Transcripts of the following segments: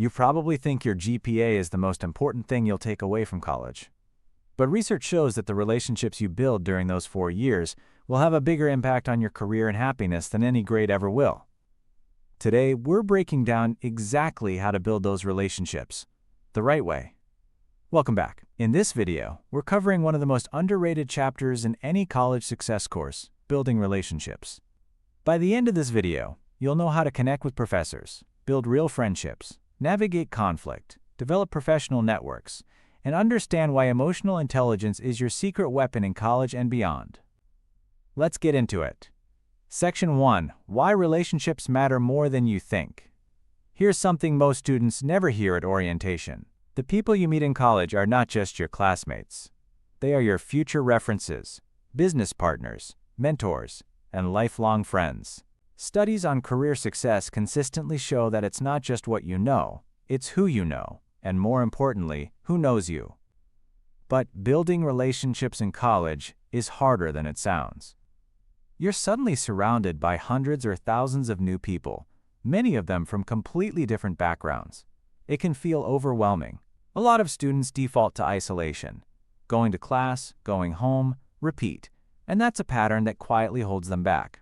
You probably think your GPA is the most important thing you'll take away from college. But research shows that the relationships you build during those 4 years will have a bigger impact on your career and happiness than any grade ever will. Today, we're breaking down exactly how to build those relationships the right way. Welcome back. In this video, we're covering one of the most underrated chapters in any college success course, building relationships. By the end of this video, you'll know how to connect with professors, build real friendships, navigate conflict, develop professional networks, and understand why emotional intelligence is your secret weapon in college and beyond. Let's get into it. Section 1. Why relationships matter more than you think. Here's something most students never hear at orientation. The people you meet in college are not just your classmates. They are your future references, business partners, mentors, and lifelong friends. Studies on career success consistently show that it's not just what you know, it's who you know, and more importantly, who knows you. But building relationships in college is harder than it sounds. You're suddenly surrounded by hundreds or thousands of new people, many of them from completely different backgrounds. It can feel overwhelming. A lot of students default to isolation, going to class, going home, repeat, and that's a pattern that quietly holds them back.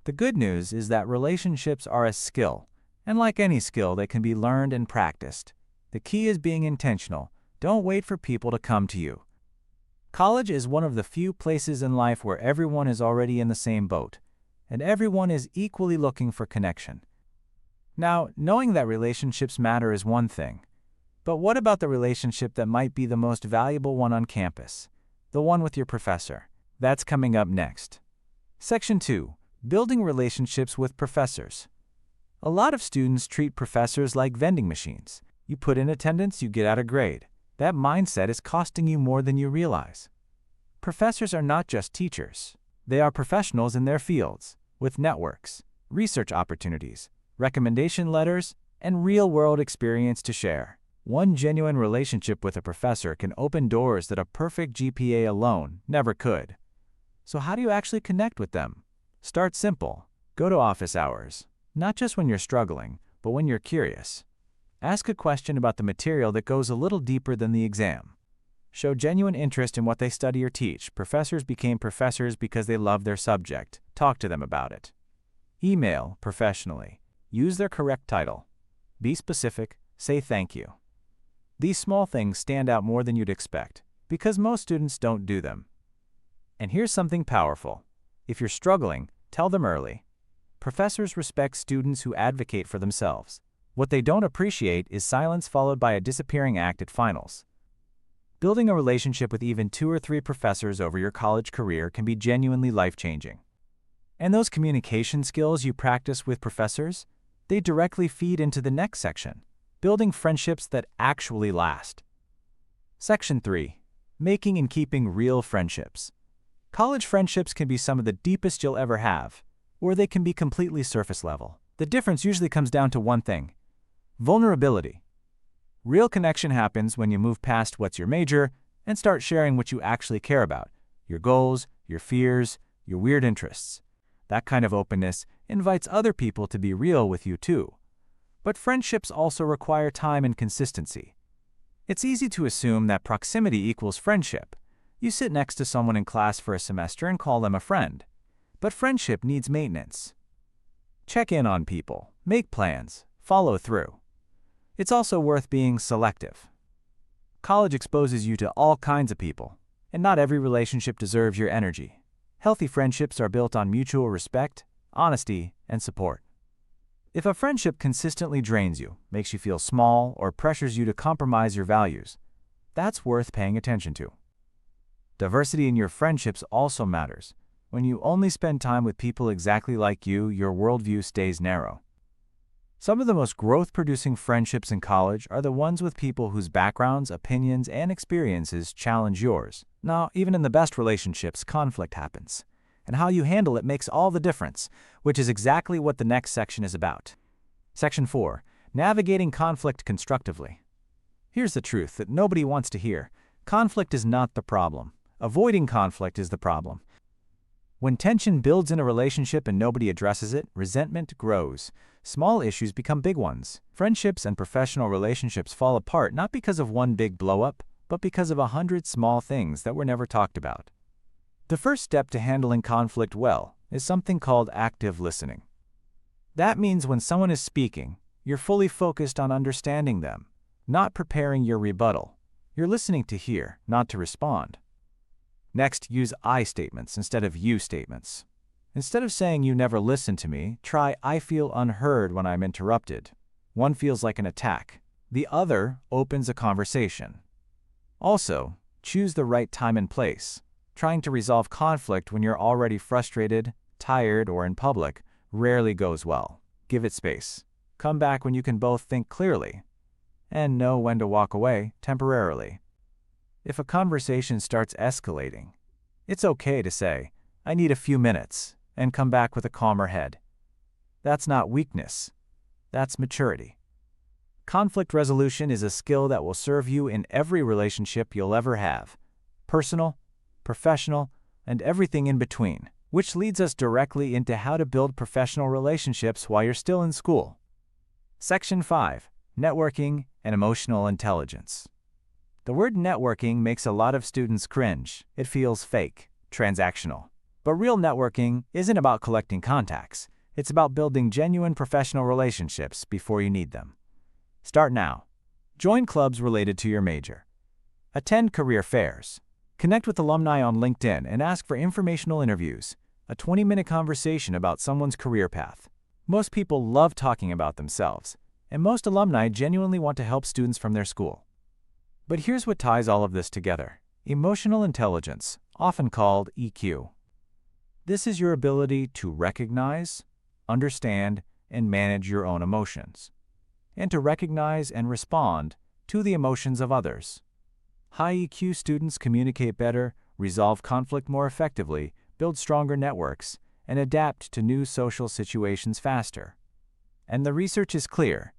The good news is that relationships are a skill, and like any skill, they can be learned and practiced. The key is being intentional. Don't wait for people to come to you. College is one of the few places in life where everyone is already in the same boat, and everyone is equally looking for connection. Now, knowing that relationships matter is one thing, but what about the relationship that might be the most valuable one on campus? The one with your professor. That's coming up next. Section 2. Building relationships with professors. A lot of students treat professors like vending machines. You put in attendance, you get out a grade. That mindset is costing you more than you realize. Professors are not just teachers. They are professionals in their fields, with networks, research opportunities, recommendation letters, and real-world experience to share. One genuine relationship with a professor can open doors that a perfect GPA alone never could. So how do you actually connect with them? Start simple. Go to office hours, not just when you're struggling, but when you're curious. Ask a question about the material that goes a little deeper than the exam. Show genuine interest in what they study or teach. Professors became professors because they love their subject. Talk to them about it. Email professionally. Use their correct title. Be specific. Say thank you. These small things stand out more than you'd expect, because most students don't do them. And here's something powerful. If you're struggling, tell them early. Professors respect students who advocate for themselves. What they don't appreciate is silence followed by a disappearing act at finals. Building a relationship with even 2 or 3 professors over your college career can be genuinely life-changing. And those communication skills you practice with professors, they directly feed into the next section, building friendships that actually last. Section 3. Making and keeping real friendships. College friendships can be some of the deepest you'll ever have, or they can be completely surface level. The difference usually comes down to one thing: vulnerability. Real connection happens when you move past what's your major and start sharing what you actually care about, your goals, your fears, your weird interests. That kind of openness invites other people to be real with you too. But friendships also require time and consistency. It's easy to assume that proximity equals friendship. You sit next to someone in class for a semester and call them a friend. But friendship needs maintenance. Check in on people, make plans, follow through. It's also worth being selective. College exposes you to all kinds of people, and not every relationship deserves your energy. Healthy friendships are built on mutual respect, honesty, and support. If a friendship consistently drains you, makes you feel small, or pressures you to compromise your values, that's worth paying attention to. Diversity in your friendships also matters. When you only spend time with people exactly like you, your worldview stays narrow. Some of the most growth-producing friendships in college are the ones with people whose backgrounds, opinions, and experiences challenge yours. Now, even in the best relationships, conflict happens, and how you handle it makes all the difference, which is exactly what the next section is about. Section 4. Navigating conflict constructively. Here's the truth that nobody wants to hear. Conflict is not the problem. Avoiding conflict is the problem. When tension builds in a relationship and nobody addresses it, resentment grows. Small issues become big ones. Friendships and professional relationships fall apart not because of one big blow-up, but because of 100 small things that were never talked about. The first step to handling conflict well is something called active listening. That means when someone is speaking, you're fully focused on understanding them, not preparing your rebuttal. You're listening to hear, not to respond. Next, use I statements instead of you statements. Instead of saying you never listen to me, try I feel unheard when I'm interrupted. One feels like an attack. The other opens a conversation. Also, choose the right time and place. Trying to resolve conflict when you're already frustrated, tired, or in public rarely goes well. Give it space. Come back when you can both think clearly and know when to walk away temporarily. If a conversation starts escalating, it's okay to say, I need a few minutes, and come back with a calmer head. That's not weakness. That's maturity. Conflict resolution is a skill that will serve you in every relationship you'll ever have, personal, professional, and everything in between, which leads us directly into how to build professional relationships while you're still in school. Section 5. Networking and Emotional Intelligence. The word networking makes a lot of students cringe. It feels fake, transactional. But real networking isn't about collecting contacts. It's about building genuine professional relationships before you need them. Start now. Join clubs related to your major. Attend career fairs. Connect with alumni on LinkedIn and ask for informational interviews, a 20-minute conversation about someone's career path. Most people love talking about themselves, and most alumni genuinely want to help students from their school. But here's what ties all of this together: emotional intelligence, often called EQ. This is your ability to recognize, understand, and manage your own emotions, and to recognize and respond to the emotions of others. High EQ students communicate better, resolve conflict more effectively, build stronger networks, and adapt to new social situations faster. And the research is clear.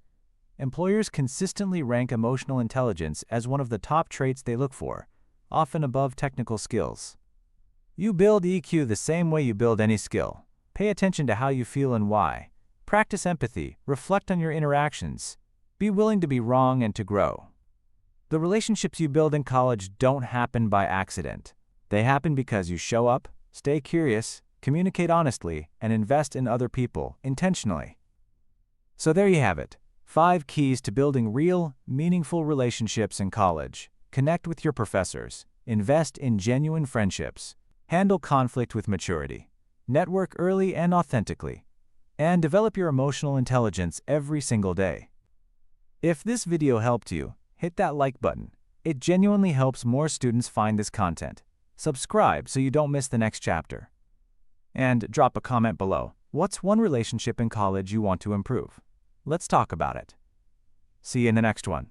Employers consistently rank emotional intelligence as one of the top traits they look for, often above technical skills. You build EQ the same way you build any skill. Pay attention to how you feel and why. Practice empathy, reflect on your interactions. Be willing to be wrong and to grow. The relationships you build in college don't happen by accident. They happen because you show up, stay curious, communicate honestly, and invest in other people intentionally. So there you have it. 5 keys to building real, meaningful relationships in college. Connect with your professors. Invest in genuine friendships. Handle conflict with maturity. Network early and authentically. And develop your emotional intelligence every single day. If this video helped you, hit that like button. It genuinely helps more students find this content. Subscribe so you don't miss the next chapter. And drop a comment below. What's one relationship in college you want to improve? Let's talk about it. See you in the next one.